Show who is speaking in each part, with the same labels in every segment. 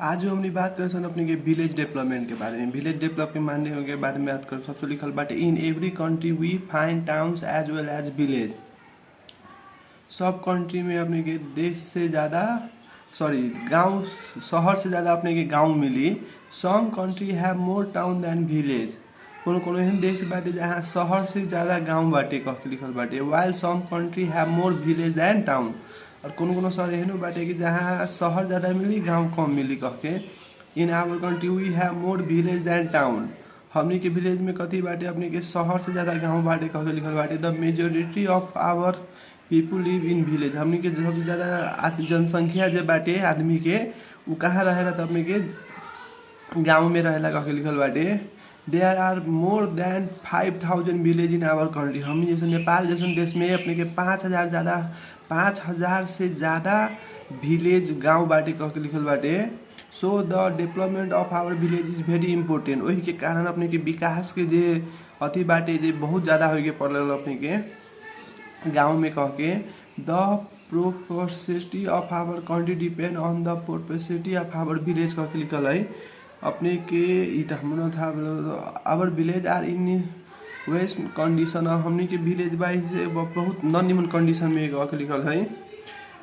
Speaker 1: आज हमनी बात कर सन अपने के विलेज डेवलपमेंट के बारे में। विलेज डेवलपमेंट के बारे में बात कर सबसे लिखल बाटे in every country we find towns as well as village. सब कंट्री में अपने के देश से ज्यादा गांव शहर से ज्यादा अपने के गांव मिली। Some country have more town than village. कोनो कोनो एहन देश बाटे जहाँ शहर से ज्यादा गांव बाटे कह के लिखल बाटे। While some country have more village than town. और कोनो कोनो शहर एहनो बाटे कि जहाँ शहर ज्यादा मिली गांव कम मिली कह के। In our country we have more village than town. हमनी के विलेज में कथी बाटे अपने के शहर से ज्यादा गांव बाटे कह के लिखल बाटे। The majority of our people live in village. हमनी के सबसे ज्यादा जनसंख्या जो बाटे आदमी के उ कहाँ रहेला त अपने के गांव में रहेला कह के लिखल बाटे। There are more than 5000 village in our country. हमनी जैसे नेपाल जैसे देश में अपने के 5000 से ज्यादा विलेज गांव बाटे कह के लिखल बाटे। So the development of our village is very important. वही के कारण अपने के विकास के जे अति बाटे जे बहुत ज्यादा हो के पड़ल अपने के गांव में कह के। The prosperity of our country depend on the prosperity of our village कह के लिखल है अपने के। हमरो था our village are in worst condition. हमनी के विलेज बाई से बहुत न निमन कंडीशन में कह के लिखल है।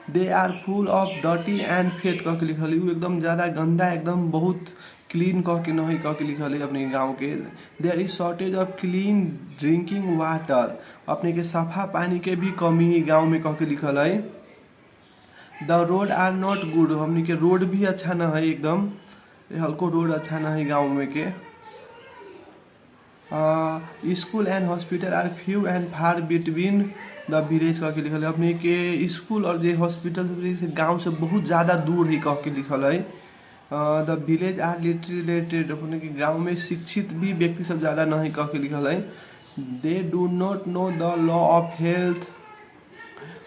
Speaker 1: They are full of dirty and fate कह के लिखल है। एकदम ज्यादा गंदा एकदम बहुत क्लीन कह के नहीं कह के लिखल है अपने गाँव के। There is shortage of clean drinking water. अपने के सफा पानी के भी कमी गाँव में कह के लिखल है। The road are not good. हमनी के रोड भी अच्छा न है एकदम हल्को रोड अच्छा न है गाँव में के। School and hospital are few and far between the village कह के लिखल है। अपने के स्कूल और जे हॉस्पिटल गांव से बहुत ज़्यादा दूर है कह के लिखल है। The village are literated. अपने के गांव में शिक्षित भी व्यक्ति सब ज़्यादा नहीं कह के लिखल है। They do not know the law of health.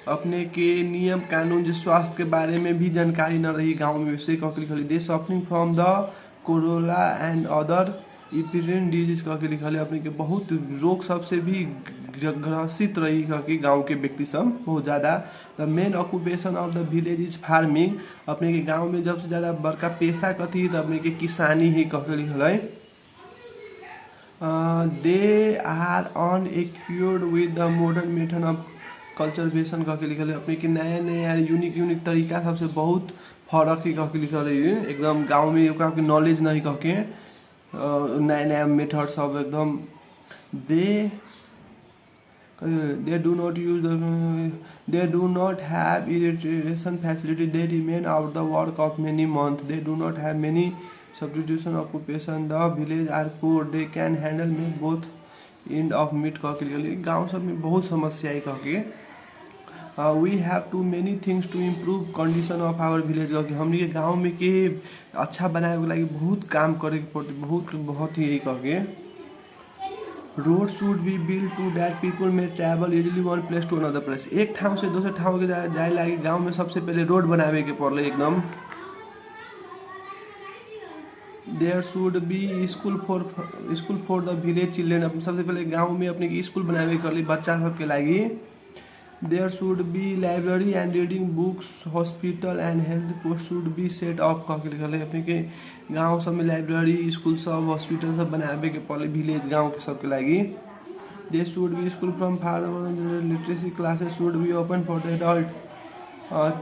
Speaker 1: अपने के नियम कानून जो स्वास्थ्य के बारे में भी जानकारी न रही गांव में से कह के लिखल है। They suffering from the cholera and other epidemic disease कह के लिखल है। अपने के बहुत रोग सबसे भी ग्रसित रही कह के गाँव के व्यक्ति सब बहुत ज़्यादा। The main occupation of the village is farming. अपने के गाँव में सबसे ज़्यादा बड़का पेशा कथी तो अपने के किसानी ही कह के लिखल है। They are unequipped with the modern method of cultivation कह के लिखल है। अपने के नया नया यूनिक तरीका सबसे बहुत फर्क ही कह के लिखल है। एकदम गाँव में ओकरा के नॉलेज नहीं कह के नया नया मेथड सब एकदम। they do not have irrigation facility. They remain out the work of many months. They do not have many substitution occupation. The village are poor. They can handle make both end of meat कह के गाँव सब में बहुत समस्या है कह के। We have too many things to improve condition of our village कह के। हमने गाँव में के अच्छा बनाए के लगी बहुत काम करे के पड़ते बहुत ही कह के। Road should be build to that people may travel easily one place to another place. एक ठाव से दूसरे ठाव के जाए लगी गाँव में सबसे पहले रोड बनावे के पड़े एकदम। There should be school for the village children. सबसे पहले गाँव में अपने की स्कूल बनावे के लिए बच्चा सबके लगी। There should be library and reading books. Hospital and health post should be set up कह के लिखल है। अपने के गाँव सब में लाइब्रेरी स्कूल सब हॉस्पिटल सब बनावे के पड़े विलेज गाँव के सबके लगी। दे should be school from farmer literacy classes should be open for the adult.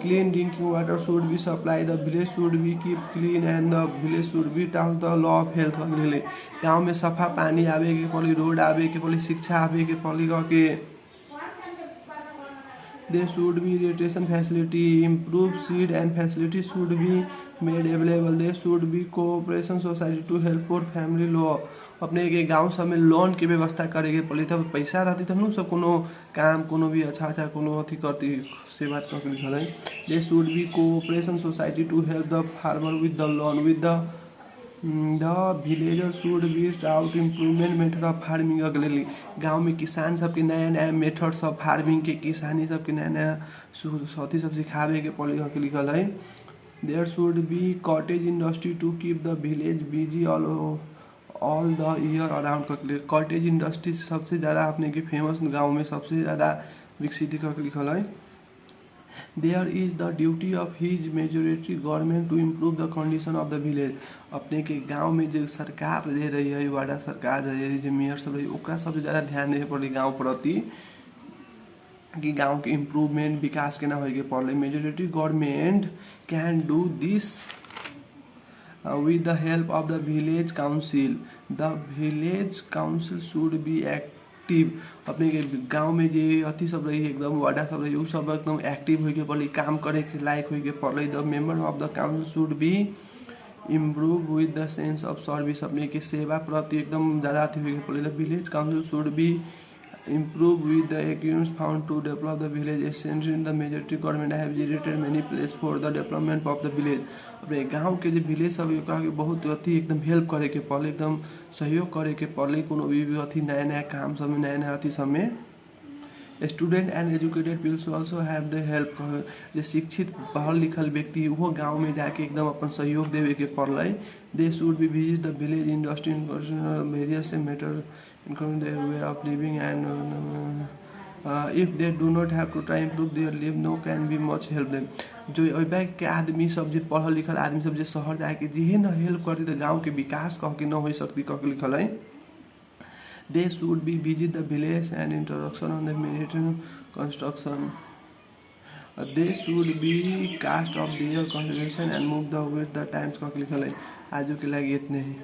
Speaker 1: Clean drinking water should be supply. The village should be keep clean and the village should be town the law of health कह के लिखल। गाँव में सफा पानी आवे के पड़ी रोड आवे के पड़ी शिक्षा आवे के पड़ी कह के। There should be irrigation facility, improved seed and facilities should be made available. There should be cooperation society to help poor family law. अपने के गाँव सब में लोन के व्यवस्था करे के पड़ी तब पैसा रहती तब न सब कोनो काम कोनो भी अच्छा कोनो अथी करती से बात कह के लिखल है। There should be cooperation society to help the farmer with the loan with the villager should be out improvement method of farming अगले। गाँव में किसान सबके नया नया मेथड सब फार्मिंग के किसानी सबके नया नया साथी सब सिखावे के पड़े के लिखल है। There should be cottage industry to keep the village busy all the year around. Cottage industry सबसे ज़्यादा अपने के फेमस गाँव में सबसे ज़्यादा विकसित करके लिखल है। There is the duty of his majority government to improve the condition of the village. अपने के गांव में जो सरकार रह रही है, वार्ड सरकार रह रही है, मेयर सब रही, ओकरा सबसे ज़्यादा ध्यान देवे पड़ी गाँव प्रति कि गाँव के इम्प्रूवमेंट विकास केना होइके पड़े। Majority government can do this with the help of the village council. The village council should be active। अपने के गांव में जे अथी सब रही एकदम वार्डा सब रही, उ सब एकदम एक्टिव होके पड़े, काम करे के लायक होके पड़े। The member of the council should be improve with the sense of service. अपने के सेवा प्रति एकदम ज़्यादा अथी होके पड़े। The village council should be improve with the actions found to develop the village essentially in the majority government have visited many places for the development of the village। अपने गांव के जो विलेज सब बहुत अथी एकदम हेल्प करे के पड़े, एकदम सहयोग करे के पड़े, कोनो भी अथी नया नया काम सब में, नया नया अथी सब में। Student and educated peoples also have the help. जो शिक्षित पढ़ल लिखल व्यक्ति वो गाँव में जाके एकदम अपन सहयोग देवे के पड़े। दे should be visit the village industry various matter including their way of living and if they do not have to try improve their life no can be much help them। जो अभी के आदमी सब जो पढ़ल लिखल आदमी सब जो शहर जाके जे न हेल्प करती तो गाँव के विकास कह के न हो सकती कह के लिखल है। They should be visit the village and introduction on the marital construction. They should be cast off their contribution and move the with the times कह के लिखल है। आज के लगे इतने ही।